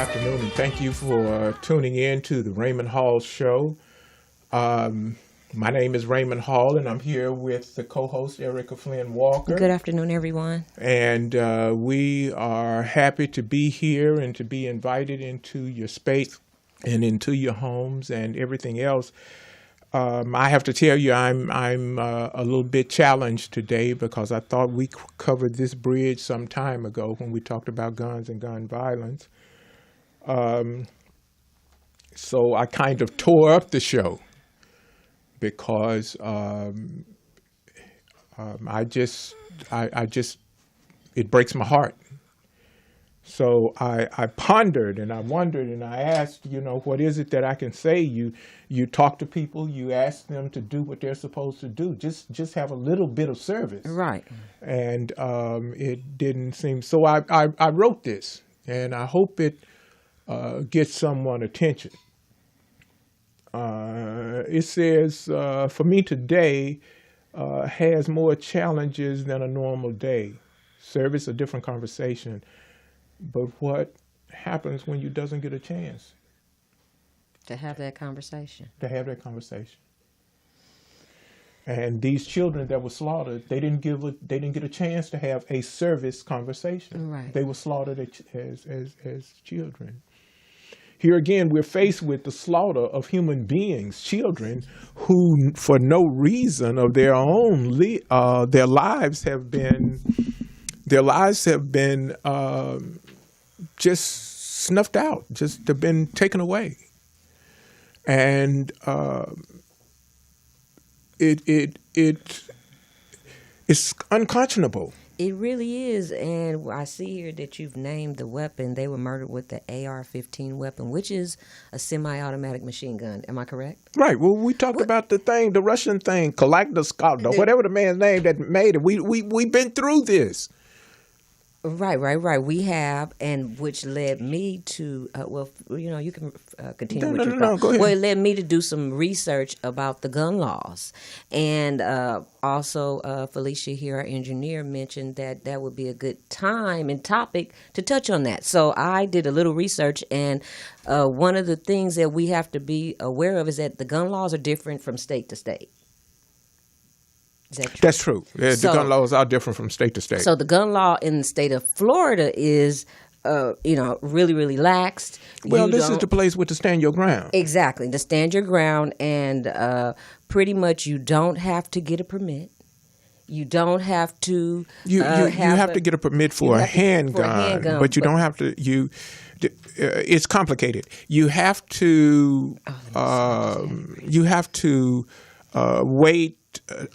afternoon, and thank you for tuning in to the Raymond Hall Show. My name is Raymond Hall, and I'm here with the co-host, Erica Flynn Walker. Good afternoon, everyone. And we are happy to be here and to be invited into your space and into your homes and everything else. I have to tell you, I'm a little bit challenged today because I thought we covered this bridge some time ago when we talked about guns and gun violence. So I kind of tore up the show because it breaks my heart. So I pondered and I wondered and I asked, what is it that I can say? You talk to people, you ask them to do what they're supposed to do, just have a little bit of service. Right. And it didn't seem, so I wrote this, and I hope it gets someone attention. It says, for me today has more challenges than a normal day. Service, a different conversation. But what happens when you doesn't get a chance? To have that conversation. And these children that were slaughtered, they didn't get a chance to have a service conversation. Right. They were slaughtered as children. Here again, we're faced with the slaughter of human beings, children who, for no reason of their own, their lives have been just snuffed out, just have been taken away, and it's unconscionable. It really is, and I see here that you've named the weapon. They were murdered with the AR-15 weapon, which is a semi-automatic machine gun. Am I correct? Right. Well, we talked about the Russian thing, Kalashnikov, whatever the man's name that made it. We've been through this. Right. We have, and which led me to, you can continue with your No, go ahead. Well, it led me to do some research about the gun laws. And also, Felicia here, our engineer, mentioned that would be a good time and topic to touch on that. So I did a little research, and one of the things that we have to be aware of is that the gun laws are different from state to state. Is that true? That's true. The gun laws are different from state to state. So the gun law in the state of Florida is, really, really laxed. Well, this is the place where to stand your ground. Exactly, to stand your ground, and pretty much you don't have to get a permit. You don't have to. You have to get a permit for a handgun, but you don't have to. It's complicated. You have to. Wait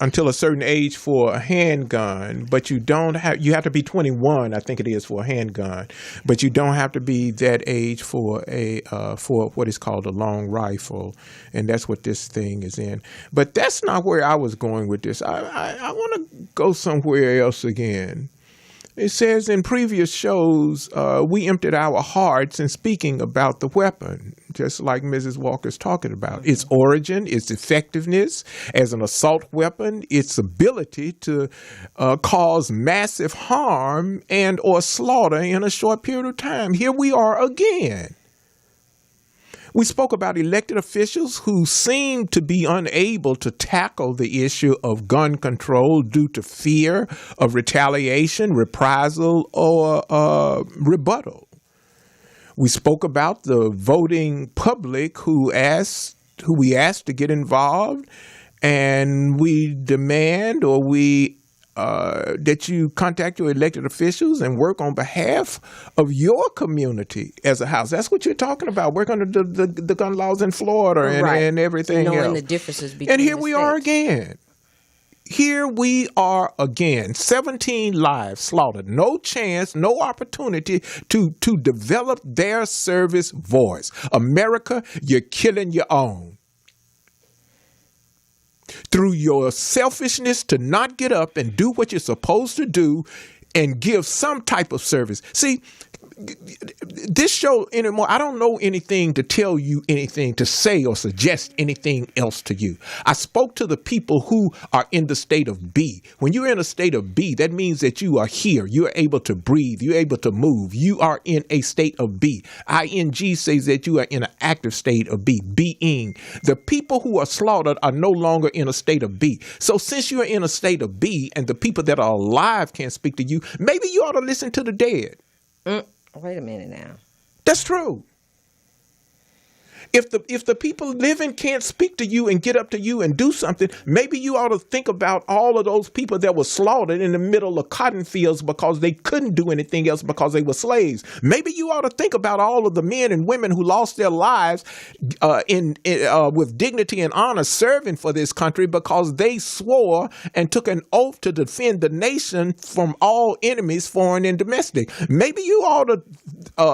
until a certain age for a handgun, but you have to be 21, I think it is, for a handgun, but you don't have to be that age for for what is called a long rifle, and that's what this thing is in. But that's not where I was going with this. I want to go somewhere else again. It says in previous shows, we emptied our hearts in speaking about the weapon, just like Mrs. Walker's talking about. Its origin, its effectiveness as an assault weapon, its ability to cause massive harm and or slaughter in a short period of time. Here we are again. We spoke about elected officials who seem to be unable to tackle the issue of gun control due to fear of retaliation, reprisal, or rebuttal. We spoke about the voting public who we asked to get involved, and we demand that you contact your elected officials and work on behalf of your community as a house. That's what you're talking about. Work under the gun laws in Florida and everything else. Knowing the differences between and here the we states. are again. Here we are again. 17 lives slaughtered. No chance, no opportunity to develop their service voice. America, you're killing your own. Through your selfishness to not get up and do what you're supposed to do and give some type of service. See, this show anymore. I don't know anything to tell you anything to say or suggest anything else to you. I spoke to the people who are in the state of B. When you're in a state of B, that means that you are here. You're able to breathe. You're able to move. You are in a state of B. ING says that you are in an active state of B, being. The people who are slaughtered are no longer in a state of B. So since you're in a state of B and the people that are alive can't speak to you, maybe you ought to listen to the dead. Wait a minute now. That's true. If the people living can't speak to you and get up to you and do something, maybe you ought to think about all of those people that were slaughtered in the middle of cotton fields because they couldn't do anything else because they were slaves. Maybe you ought to think about all of the men and women who lost their lives with dignity and honor serving for this country because they swore and took an oath to defend the nation from all enemies, foreign and domestic. Maybe you ought to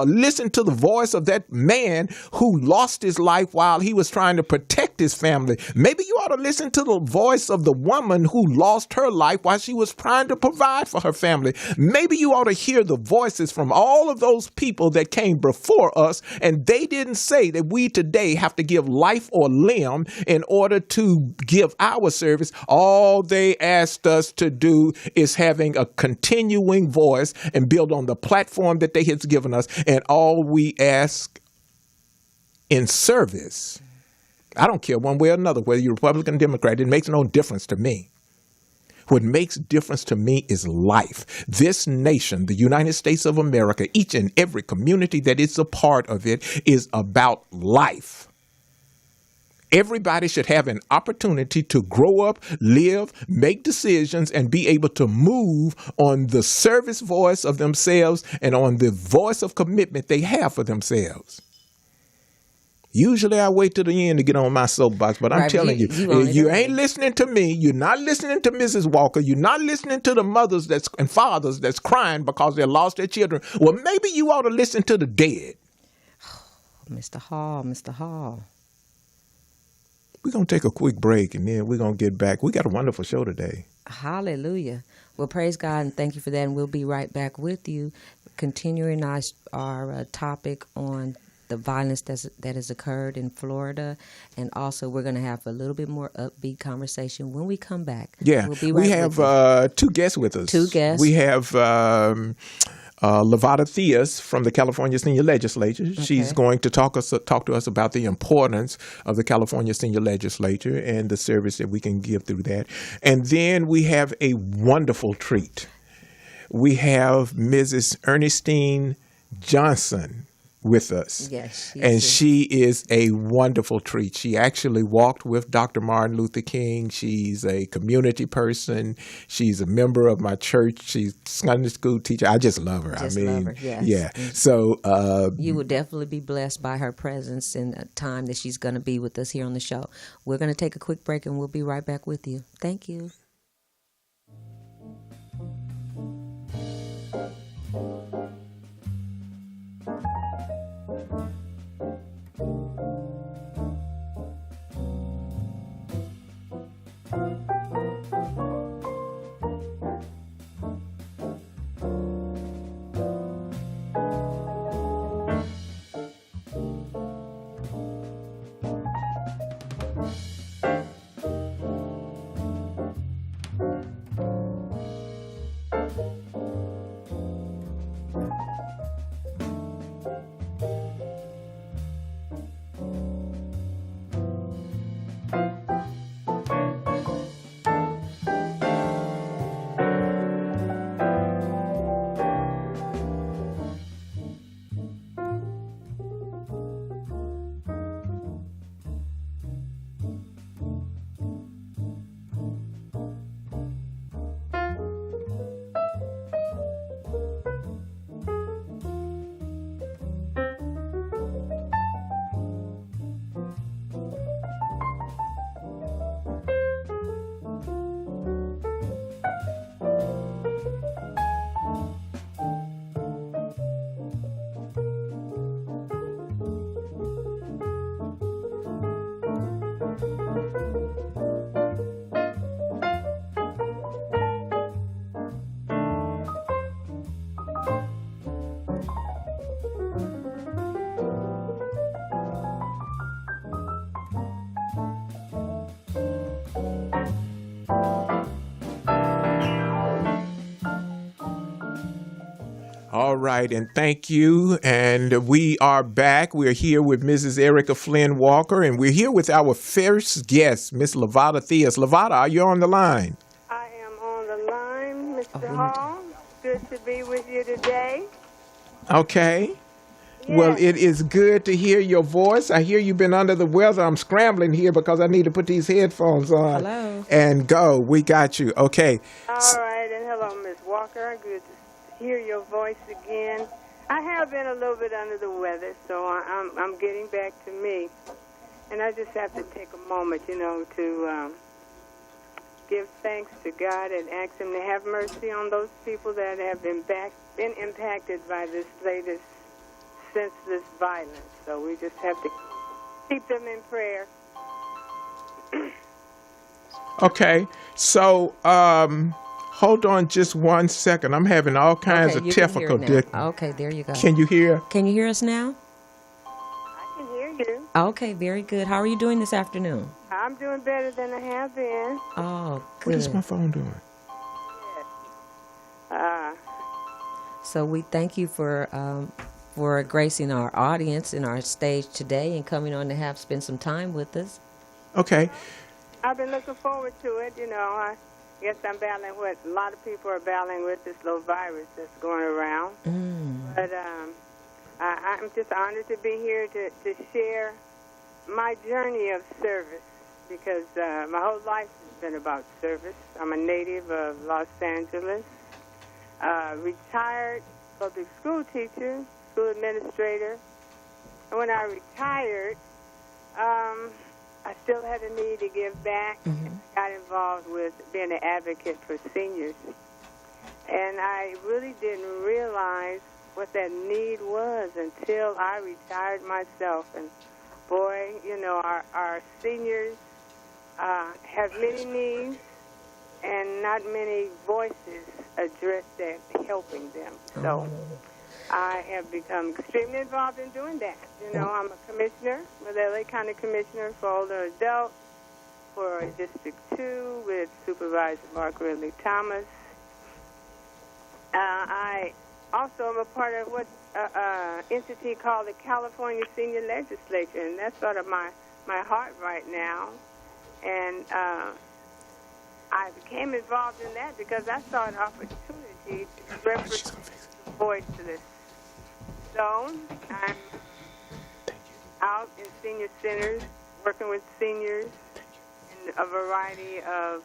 listen to the voice of that man who lost his life while he was trying to protect his family. Maybe you ought to listen to the voice of the woman who lost her life while she was trying to provide for her family. Maybe you ought to hear the voices from all of those people that came before us, and they didn't say that we today have to give life or limb in order to give our service. All they asked us to do is having a continuing voice and build on the platform that they had given us, and all we ask in service, I don't care one way or another, whether you're Republican, Democrat, it makes no difference to me. What makes difference to me is life. This nation, the United States of America, each and every community that is a part of it is about life. Everybody should have an opportunity to grow up, live, make decisions, and be able to move on the service voice of themselves and on the voice of commitment they have for themselves. Usually I wait till the end to get on my soapbox, but I'm telling you, you ain't listening to me. You're not listening to Mrs. Walker. You're not listening to the mothers and fathers that's crying because they lost their children. Well, maybe you ought to listen to the dead. Mr. Hall. We're going to take a quick break, and then we're going to get back. We got a wonderful show today. Hallelujah. Well, praise God, and thank you for that, and we'll be right back with you, continuing our topic on the violence that has occurred in Florida, and also we're going to have a little bit more upbeat conversation when we come back. Yeah, we'll be right we have two guests with us. Two guests. We have Lavada Theus from the California Senior Legislature. Okay. She's going to talk to us about the importance of the California Senior Legislature and the service that we can give through that. And then we have a wonderful treat. We have Mrs. Ernestine Johnson with us. Yes. She is a wonderful treat. She actually walked with Dr. Martin Luther King. She's a community person. She's a member of my church. She's a Sunday school teacher. I just love her. Love her, yes. Yeah. So you will definitely be blessed by her presence and the time that she's going to be with us here on the show. We're going to take a quick break, and we'll be right back with you. Thank you. All right, and thank you. And we are back. We're here with Mrs. Erica Flynn Walker, and we're here with our first guest, Miss Lavada Theus. Lavada, are you on the line? I am on the line, Oh, Mr. Hall. Good to be with you today. Okay. Well, Yes. it is good to hear your voice. I hear you've been under the weather. I'm scrambling here because I need to put these headphones on. Hello. And go. We got you. Okay. All right, and hello, Miss Walker. Good to hear your voice again. I have been a little bit under the weather, so I'm getting back to me. And I just have to take a moment, to give thanks to God and ask Him to have mercy on those people that have been impacted by this latest senseless violence. So we just have to keep them in prayer. Okay. So, hold on just 1 second. I'm having all kinds of you can hear technical. it now. Okay, there you go. Can you hear? Can you hear us now? I can hear you. Okay, very good. How are you doing this afternoon? I'm doing better than I have been. Oh, What is good. my phone doing? So we thank you for gracing our audience and our stage today and coming on to spend some time with us. Okay. I've been looking forward to it. I guess I'm battling what a lot of people are battling with, this little virus that's going around. But I'm just honored to be here to share my journey of service, because my whole life has been about service. I'm a native of Los Angeles, retired public school teacher, school administrator. And when I retired, I still had a need to give back. I got involved with being an advocate for seniors. And I really didn't realize what that need was until I retired myself. And boy, our seniors have many needs and not many voices addressed at helping them. So I have become extremely involved in doing that. I'm a commissioner with LA County Commissioner for Older Adults for District 2 with Supervisor Mark Ridley Thomas. I also am a part of what entity called the California Senior Legislature, and that's sort of my heart right now. And I became involved in that because I saw an opportunity to represent the voice of this. So I'm out in senior centers, working with seniors in a variety of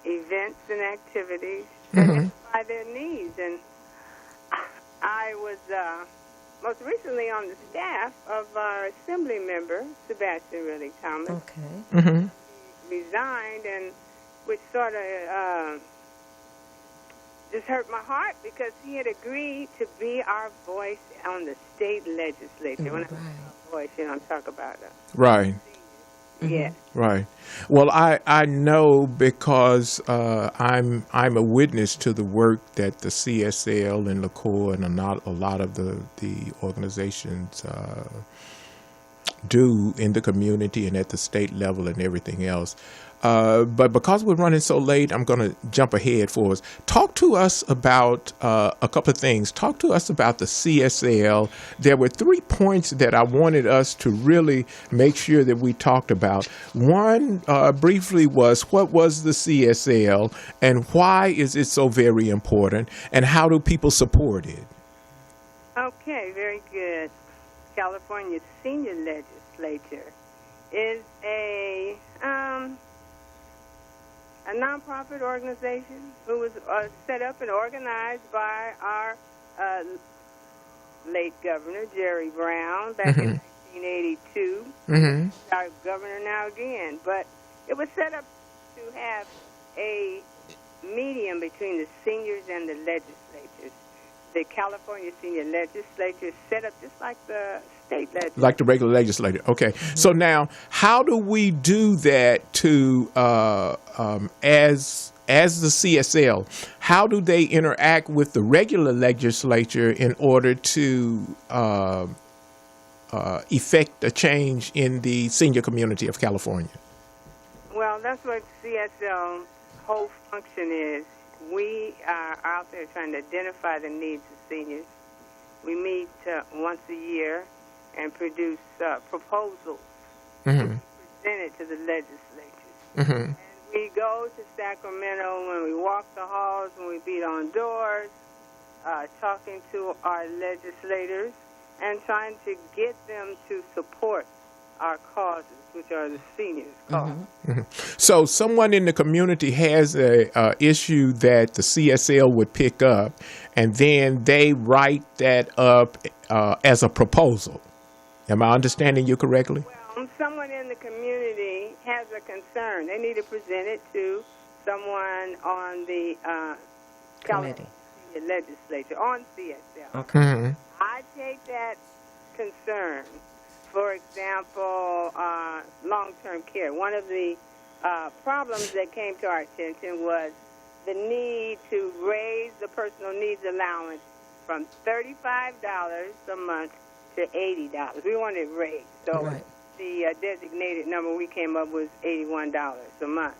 events and activities to identify their needs. And I was most recently on the staff of our assembly member, Sebastian Ridley Thomas. Okay. He resigned, and which sort of just hurt my heart because he had agreed to be our voice on the state legislature. When I say our voice, I'm talking about Right. yeah. Right. Well, I know because I'm a witness to the work that the CSL and LaCour and a lot of the organizations do in the community and at the state level and everything else. But because we're running so late, I'm going to jump ahead for us. Talk to us about a couple of things. Talk to us about the CSL. There were 3 points that I wanted us to really make sure that we talked about. One, briefly, was what was the CSL and why is it so very important, and how do people support it? Okay, very good. California Senior Legislature is a nonprofit organization who was set up and organized by our late governor, Jerry Brown, back in 1982. Our governor now again. But it was set up to have a medium between the seniors and the legislatures. The California Senior Legislature is set up just like the state legislature. Like the regular legislature. Okay. So now, how do we do that to, as the CSL, how do they interact with the regular legislature in order to effect a change in the senior community of California? Well, that's what CSL's whole function is. we are out there trying to identify the needs of seniors. We meet once a year and produce proposals presented to the legislatures. And we go to Sacramento when we walk the halls, when we beat on doors, talking to our legislators and trying to get them to support our causes, which are the seniors' causes. So someone in the community has a issue that the CSL would pick up, and then they write that up as a proposal. Am I understanding you correctly? Well, someone in the community has a concern. They need to present it to someone on the Committee. legislature, on CSL. Okay. I take that concern. For example, long-term care. One of the problems that came to our attention was the need to raise the personal needs allowance from $35 a month to $80. We wanted it raised. So the designated number we came up with was $81 a month.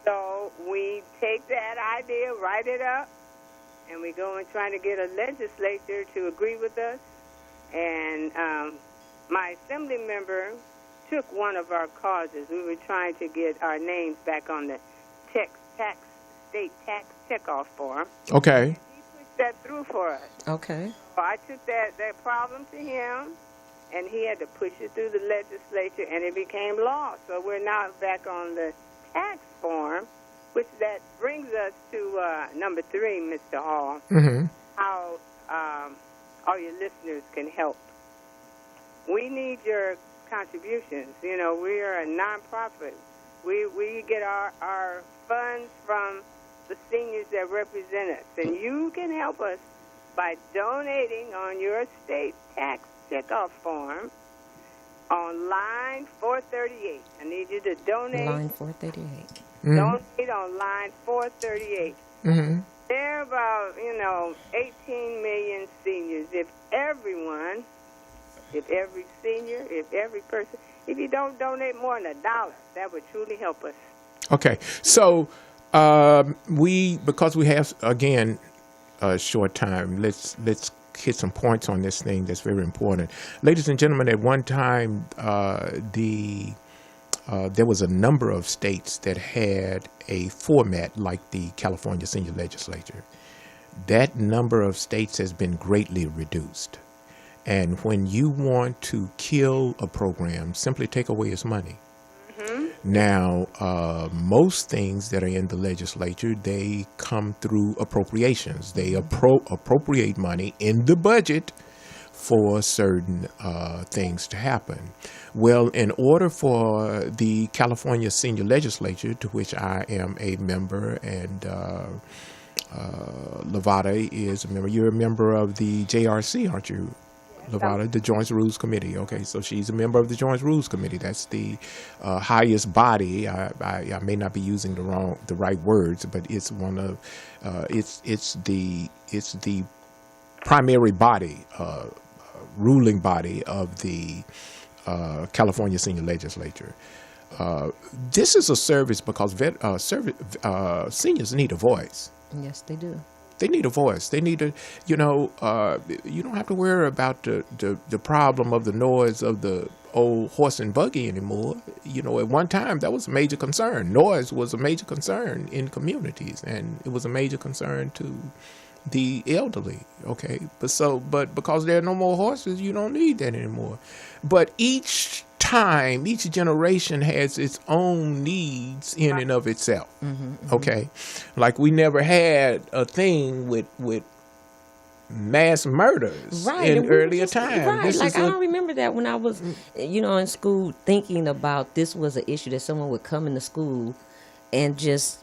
So we take that idea, write it up, and we go and try to get a legislature to agree with us. And my assembly member took one of our causes. We were trying to get our names back on the state tax checkoff form. Okay. He pushed that through for us. Okay. So I took that problem to him, and he had to push it through the legislature, and it became law. So we're now back on the tax form, which that brings us to number 3, Mr. Hall, how all your listeners can help. We need your contributions. You know, we are a nonprofit. We get our funds from the seniors that represent us, and you can help us by donating on your state tax checkoff form on line 438. I need you to donate. Line 438. Donate on line 438. There are about, 18 million seniors. If every senior, if every person, if you don't donate more than $1, that would truly help us. Okay. So because we have, again, a short time, let's hit some points on this thing that's very important. Ladies and gentlemen, at one time, there was a number of states that had a format like the California Senior Legislature. That number of states has been greatly reduced. And when you want to kill a program, simply take away its money. Now, most things that are in the legislature, they come through appropriations. They appropriate money in the budget for certain things to happen. Well, in order for the California Senior Legislature, to which I am a member, and Lavada is a member. You're a member of the JRC, aren't you? Lavada, the Joint Rules Committee. Okay, so she's a member of the Joint Rules Committee. That's the highest body. I may not be using the right words, but it's one of it's the primary body, ruling body of the California Senior Legislature. This is a service because seniors need a voice. Yes, they do. They need a voice. They need a, you don't have to worry about the problem of the noise of the old horse and buggy anymore. At one time that was a major concern. Noise was a major concern in communities, and it was a major concern to the elderly. Okay, but because there are no more horses, you don't need that anymore. But each generation has its own needs in and of itself. Okay, like we never had a thing with mass murders in earlier times. Right, like I don't remember that when I was, in school, thinking about this was an issue that someone would come into school and just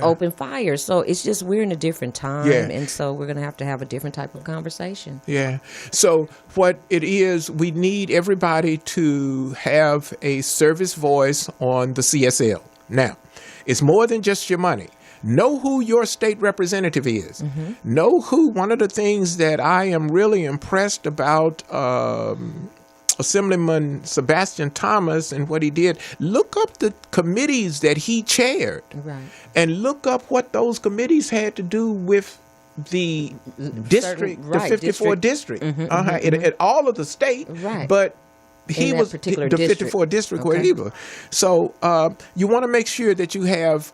open fire. So it's just we're in a different time, and so we're going to have a different type of conversation. Yeah. So what it is, we need everybody to have a service voice on the CSL. Now, it's more than just your money. Know who your state representative is. Know who. One of the things that I am really impressed about Assemblyman Sebastian Thomas and what he did, look up the committees that he chaired, Right. and look up what those committees had to do with the district, the 54 district, at all of the state, Right. but he that was particular the district. 54 district where Okay. he was. So you want to make sure that you have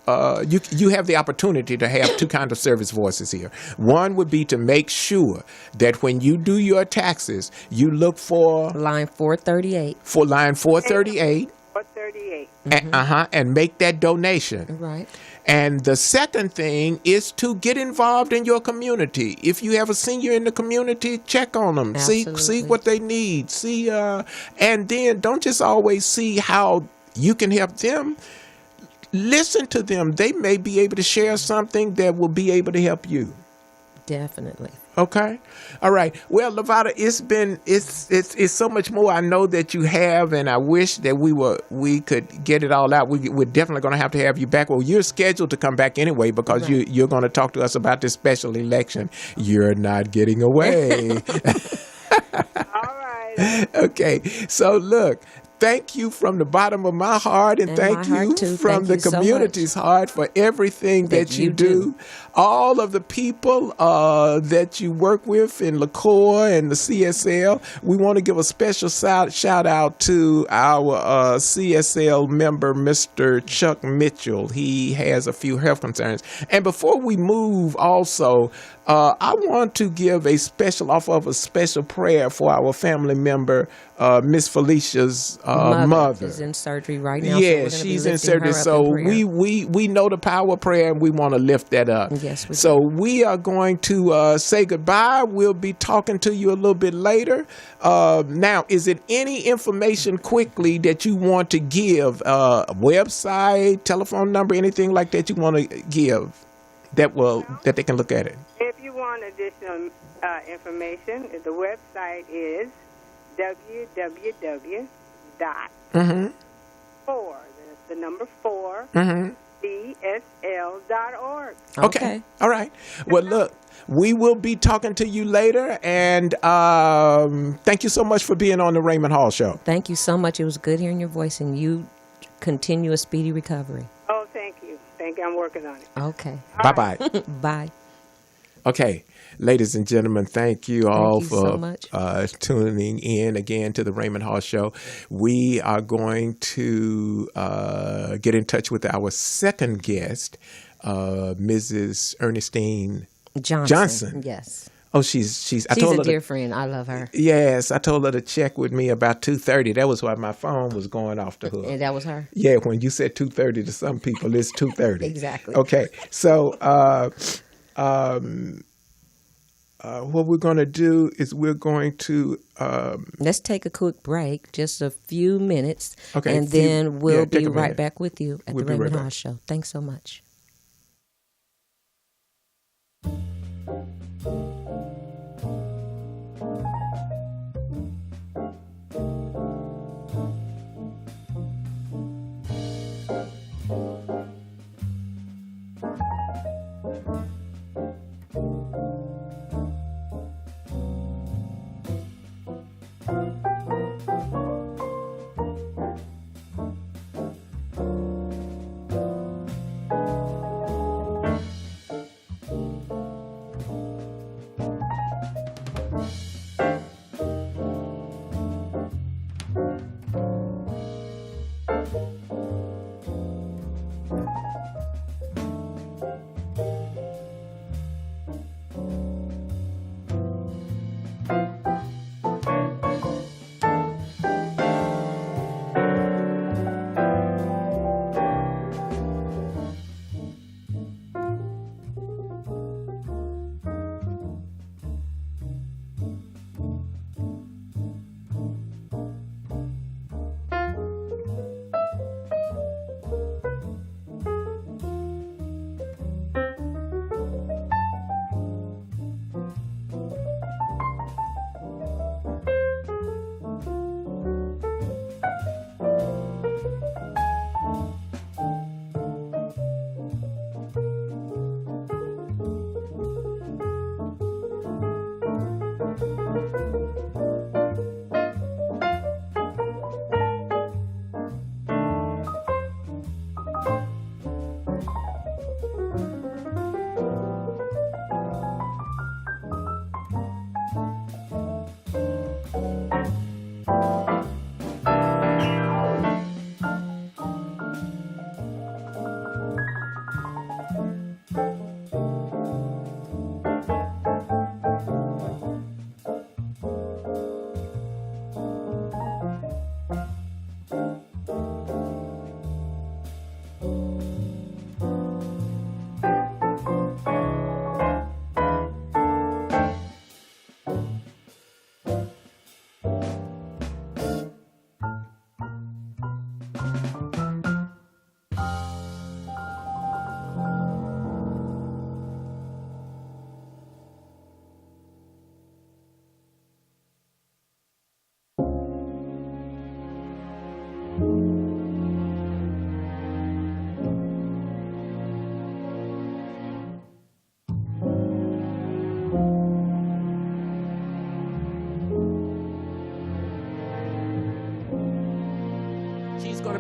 you have the opportunity to have two kinds of service voices here. One would be to make sure that when you do your taxes, you look for Line 438. line 438, 438. and make that donation. Right. And the second thing is to get involved in your community. If you have a senior in the community, check on them. See Absolutely. what they need. See, and then don't just always see how you can help them. Listen to them. They may be able to share something that will be able to help you. Definitely. Okay. All right. Well, Lavada, it's so much more I know that you have, and I wish that we could get it all out. We're definitely going to have you back. Well, you're scheduled to come back anyway because you're going to talk to us about this special election. You're not getting away. All right. Okay. So look. Thank you from the bottom of my heart, and thank my heart you too. from Thank the you so community's heart for everything that you do. All of the people that you work with in LaCour and the CSL, we want to give a special shout out to our CSL member, Mr. Chuck Mitchell. He has a few health concerns. And before we move, also, I want to give a special prayer for our family member, Miss Felicia's mother. She's in surgery right now. Yeah, so she's in surgery. So we know the power of prayer, and we want to lift that up. Yes, we So we are going to say goodbye. We'll be talking to you a little bit later. Now, is it any information quickly that you want to give? Website, telephone number, anything like that you want to give that they can look at it? If you want additional information, the website is www. The number 4, CSL.org. Okay. All right. Well, look, we will be talking to you later, and thank you so much for being on the Raymond Hall Show. Thank you so much. It was good hearing your voice, and you continue a speedy recovery. Oh, thank you. Thank you. I'm working on it. Okay. Bye-bye. Bye. Okay. Ladies and gentlemen, thank you all you for so much. tuning in again to the Raymond Hall Show. We are going to get in touch with our second guest, Mrs. Ernestine Johnson. Yes. Oh, she's. I She's told a her dear friend. I love her. Yes, I told her to check with me about 2:30. That was why my phone was going off the hook. And that was her. Yeah, when you said 2:30 to some people, it's 2:30. Exactly. Okay, so what we're going to do is we're going to Let's take a quick break, just a few minutes, Okay, and then we'll take be a right minute. back with you at We'll the be right Raymond back. Hall Show. Thanks so much.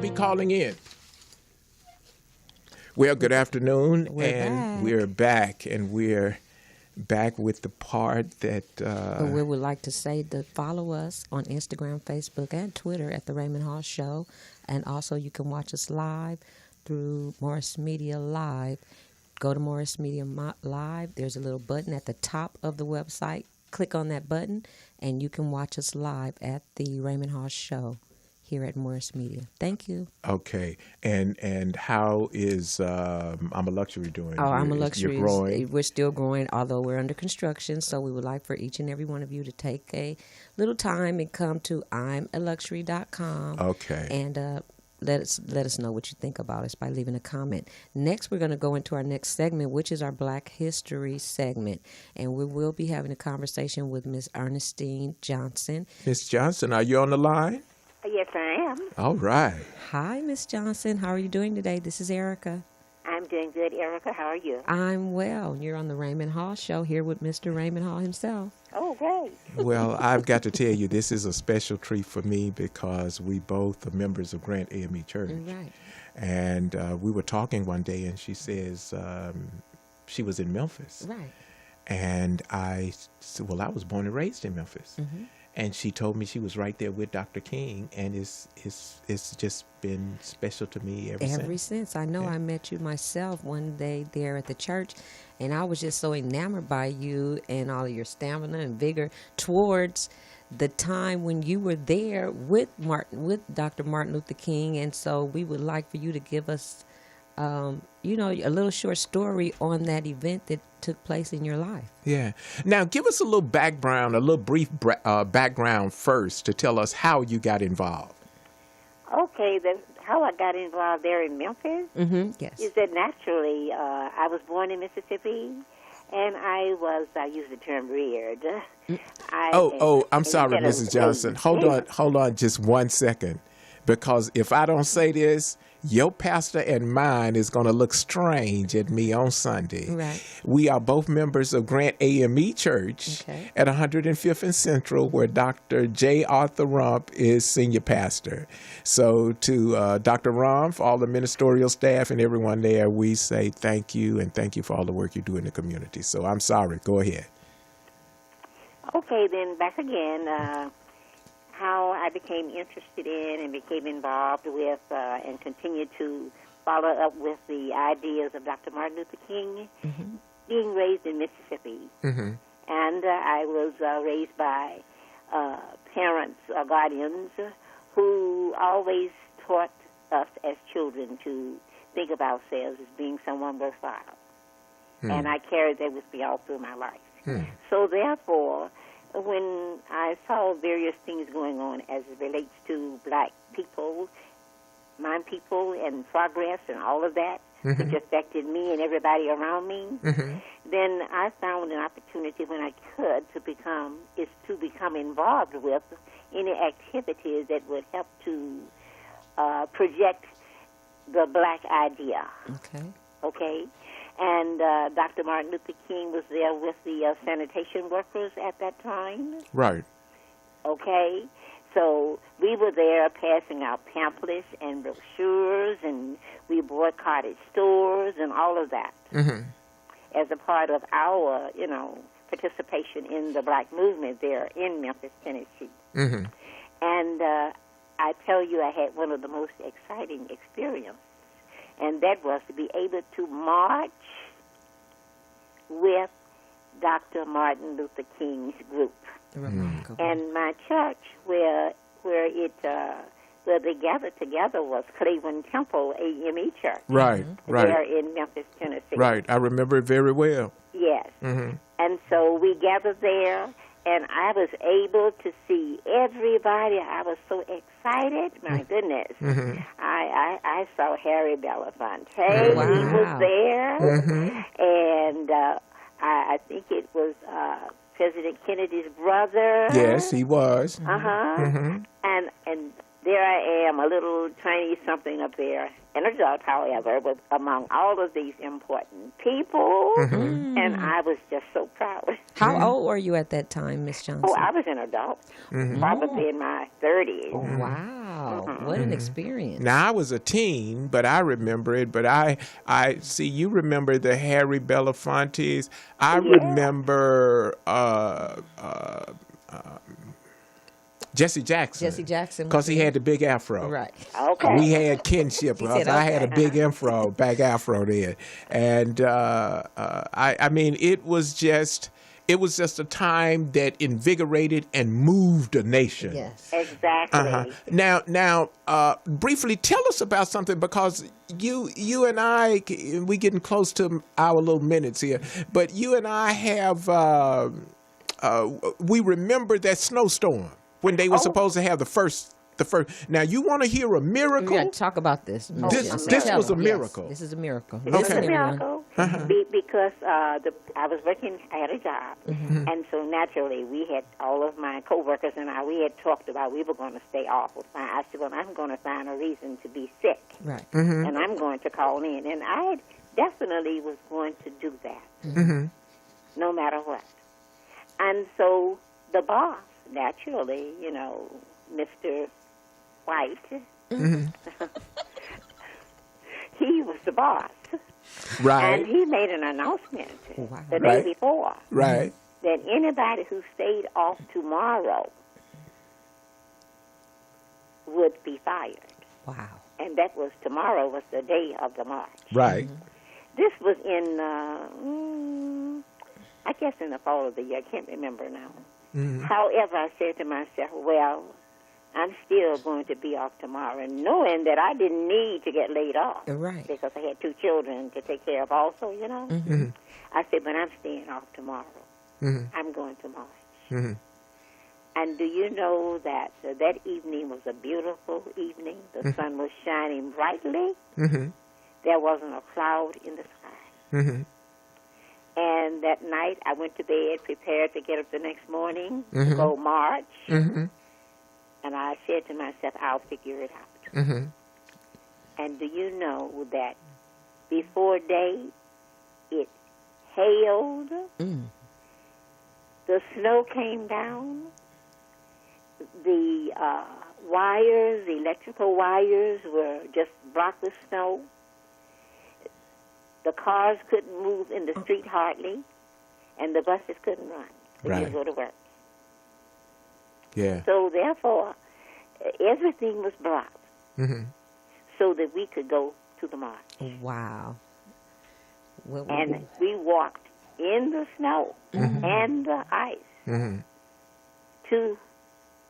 be calling in. Well, good afternoon, we're back, and we're back with the part that. But we would like to say to follow us on Instagram, Facebook, and Twitter at the Raymond Hall Show, and also you can watch us live through Morris Media Live. Go to Morris Media Live. There's a little button at the top of the website. Click on that button, and you can watch us live at the Raymond Hall Show here at Morris Media. Thank you. Okay, and how is I'm a Luxury doing? I'm a Luxury. You're growing. We're still growing, although we're under construction. So we would like for each and every one of you to take a little time and come to I'mALuxury.com. Okay. And let us know what you think about us by leaving a comment. Next, we're going to go into our next segment, which is our Black History segment, and we will be having a conversation with Miss Ernestine Johnson. Miss Johnson, are you on the line? Yes, I am. All right. Hi, Miss Johnson. How are you doing today? This is Erica. I'm doing good, Erica. How are you? I'm well. You're on the Raymond Hall Show here with Mr. Raymond Hall himself. Oh, great. Well, I've got to tell you, this is a special treat for me because we both are members of Grant AME Church. Right. And we were talking one day, and she says she was in Memphis. Right. And I said, well, I was born and raised in Memphis. Mm-hmm. And she told me she was right there with Dr. King, and it's just been special to me ever since. I know. Yeah. I met you myself one day there at the church, and I was just so enamored by you and all of your stamina and vigor towards the time when you were there with Dr. Martin Luther King. And so we would like for you to give us, a little short story on that event that took place in your life. Yeah. Now, give us a little background, a little brief background first to tell us how you got involved. Okay, how I got involved there in Memphis Yes. is that naturally I was born in Mississippi, and I use the term reared. I'm sorry, Mrs. Johnson. Hold on just 1 second. Because if I don't say this, your pastor and mine is going to look strange at me on Sunday. Right. We are both members of Grant AME Church at 105th and Central, where Dr. J. Arthur Rump is senior pastor. So to Dr. Rump, all the ministerial staff and everyone there, we say thank you, and thank you for all the work you do in the community. So I'm sorry. Go ahead. Okay, then back again. How I became interested in and became involved with and continued to follow up with the ideas of Dr. Martin Luther King, being raised in Mississippi. And I was raised by parents, guardians, who always taught us as children to think of ourselves as being someone worthwhile. And I carried that with me all through my life. So therefore, when I saw various things going on as it relates to black people, my people, and progress and all of that, which affected me and everybody around me, then I found an opportunity when I could to become involved with any activities that would help to project the black idea. Okay? And Dr. Martin Luther King was there with the sanitation workers at that time. Right. Okay? So we were there passing out pamphlets and brochures, and we boycotted stores and all of that as a part of our, participation in the black movement there in Memphis, Tennessee. And I tell you, I had one of the most exciting experiences. And that was to be able to march with Dr. Martin Luther King's group. And my church, where they gathered together, was Cleveland Temple AME Church. Right. There in Memphis, Tennessee. Right. I remember it very well. Yes. And so we gathered there, and I was able to see everybody. I was so excited. My goodness. I saw Harry Belafonte. He was there. And I think it was President Kennedy's brother. Yes, he was. And there I am, a little tiny something up there an adult, however, was among all of these important people, and I was just so proud. How old were you at that time, Miss Johnson? Oh, I was an adult, probably in my 30s. Oh, wow. What an experience. Now I was a teen, but I remember it. But I see you remember the Harry Belafontes. I remember Jesse Jackson. Jesse Jackson. Because he had the big afro. Right. Okay. We had kinship. He said, I had a okay. big back afro then. And I mean, it was just a time that invigorated and moved a nation. Yes. Exactly. Now, briefly tell us about something, because you and I, we getting close to our little minutes here, but you and I have, we remember that snowstorm when they were supposed to have the first. Now, you want to hear a miracle? We got to talk about this. This was a miracle. Yes, this is a miracle. This is Listen, a everyone. miracle because I was working, I had a job, and so naturally we had all of my coworkers and we had talked about we were going to stay off. I said, well, I'm going to find a reason to be sick, Right. and I'm going to call in, and I definitely was going to do that, no matter what. And so the boss, naturally, Mr. White, he was the boss. Right. And he made an announcement the day Right. before Right. that anybody who stayed off tomorrow would be fired. Wow. And that was tomorrow was the day of the march. Right. This was in, I guess in the fall of the year. I can't remember now. However, I said to myself, well, I'm still going to be off tomorrow, and knowing that I didn't need to get laid off Right. because I had 2 children to take care of also, I said, but I'm staying off tomorrow. I'm going to march. And do you know that that evening was a beautiful evening? The sun was shining brightly. There wasn't a cloud in the sky. And that night I went to bed prepared to get up the next morning to go march. And I said to myself, I'll figure it out. And do you know that before day, it hailed, the snow came down, the wires, the electrical wires were just blocked with snow. The cars couldn't move in the street hardly, and the buses couldn't run. They Right. didn't go to work. Yeah. So therefore, everything was blocked so that we could go to the march. Wow. Well, And we walked in the snow and the ice to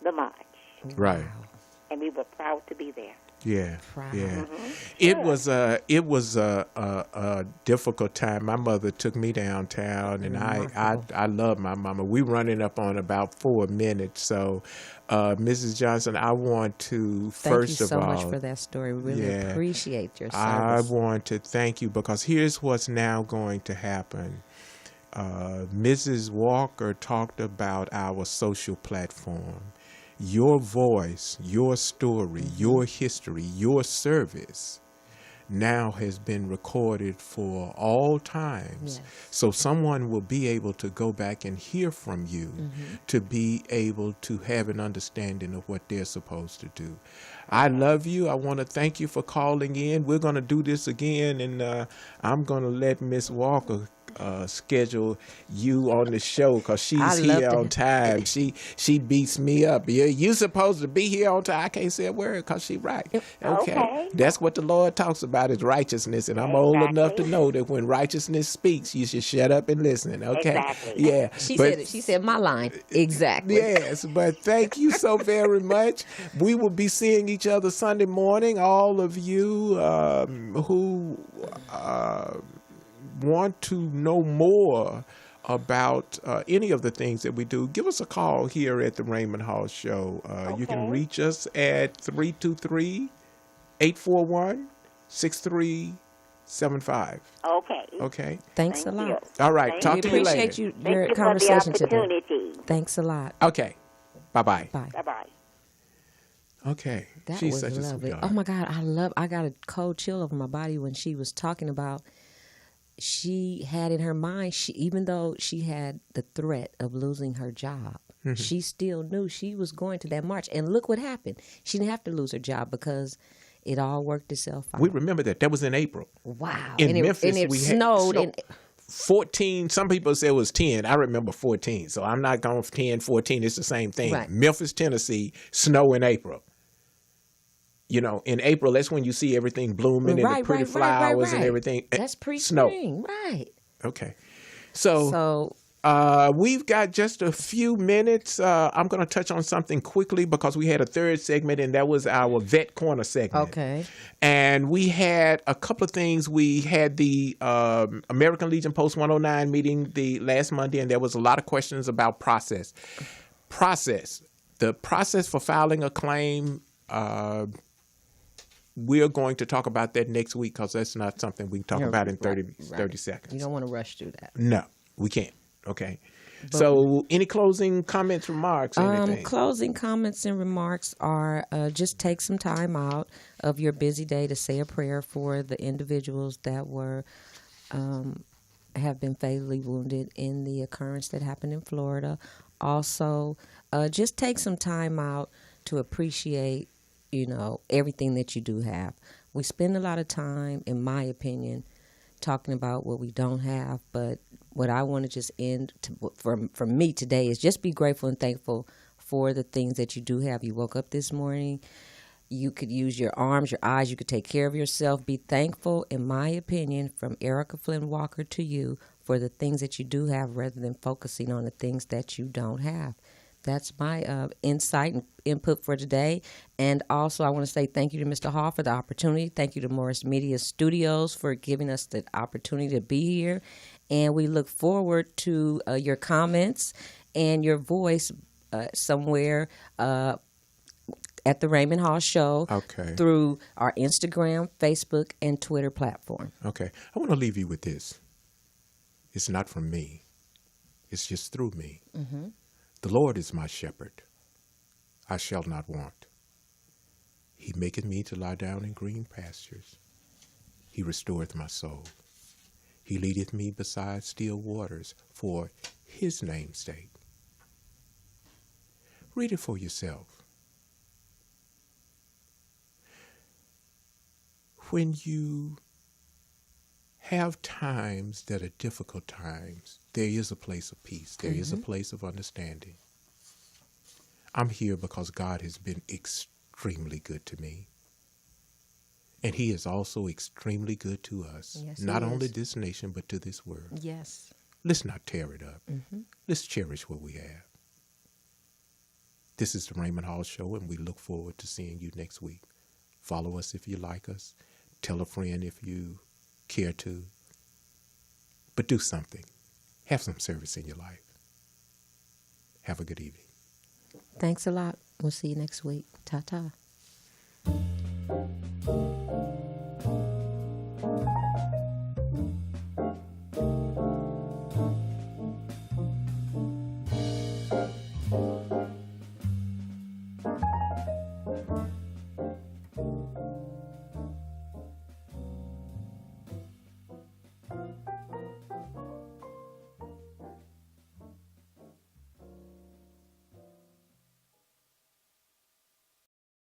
the march. Right. And we were proud to be there. Yeah. Proud. Yeah. It was a difficult time. My mother took me downtown, and I love my mama. We running up on about 4 minutes. So, Mrs. Johnson, I want to Thank first you of so all, much for that story. We really yeah, appreciate your I service. want to thank you, because here's what's now going to happen. Mrs. Walker talked about our social platform. Your voice, your story, your history, your service now has been recorded for all times. Yes. So someone will be able to go back and hear from you to be able to have an understanding of what they're supposed to do. I love you. I want to thank you for calling in. We're going to do this again, and I'm going to let Miss Walker schedule you on the show, because she's here on time. She beats me up. You supposed to be here on time. I can't say a word because she's right. Okay. That's what the Lord talks about, is righteousness, and I'm old enough to know that when righteousness speaks, you should shut up and listen. Okay. Exactly. Yeah. She said my line. Exactly. Yes, but thank you so very much. We will be seeing each other Sunday morning. All of you who want to know more about any of the things that we do, give us a call here at the Raymond Hall Show. You can reach us at 323-841-6375. Okay. Thanks a lot. You. All right. Talk to you later. We appreciate your Thank you conversation for the today. opportunity. Thanks a lot. Okay. Bye-bye. Bye. Bye-bye. Okay. That She's was such a lovely. sweetheart. Oh my God, I got a cold chill over my body when she was talking about. She had in her mind, even though she had the threat of losing her job, she still knew she was going to that march. And look what happened. She didn't have to lose her job because it all worked itself out. We remember that. That was in April. Wow. In and Memphis, it we snowed. had 14. Some people say it was 10. I remember 14. So I'm not going for 10, 14. It's the same thing. Right. Memphis, Tennessee, snow in April. You know, in April, that's when you see everything blooming and the pretty flowers and everything. That's pre-spring, Snow. right. Okay. So we've got just a few minutes. I'm going to touch on something quickly because we had a third segment, and that was our Vet Corner segment. Okay. And we had a couple of things. We had the American Legion Post 109 meeting the last Monday, and there was a lot of questions about process. The process for filing a claim. We're going to talk about that next week because that's not something we can talk about in 30 seconds. You don't want to rush through that. No, we can't. Okay. So any closing comments, remarks, anything? Closing comments and remarks are just take some time out of your busy day to say a prayer for the individuals that were have been fatally wounded in the occurrence that happened in Florida. Also, just take some time out to appreciate everything that you do have. We spend a lot of time, in my opinion, talking about what we don't have, but what I want to just end for me today is just be grateful and thankful for the things that you do have. You woke up this morning, you could use your arms, your eyes, you could take care of yourself. Be thankful, in my opinion, from Erica Flynn Walker to you, for the things that you do have rather than focusing on the things that you don't have. That's my insight and input for today. And also, I want to say thank you to Mr. Hall for the opportunity. Thank you to Morris Media Studios for giving us the opportunity to be here. And we look forward to your comments and your voice somewhere at the Raymond Hall Show through our Instagram, Facebook, and Twitter platform. Okay. I want to leave you with this. It's not from me. It's just through me. Mm-hmm. The Lord is my shepherd. I shall not want. He maketh me to lie down in green pastures. He restoreth my soul. He leadeth me beside still waters for his name's sake. Read it for yourself. When you have times that are difficult times, there is a place of peace. There is a place of understanding. I'm here because God has been extremely good to me. And he is also extremely good to us. Yes, not only this nation, but to this world. Yes. Let's not tear it up. Mm-hmm. Let's cherish what we have. This is the Raymond Hall Show, and we look forward to seeing you next week. Follow us if you like us. Tell a friend if you care to. But do something. Have some service in your life. Have a good evening. Thanks a lot. We'll see you next week. Ta-ta.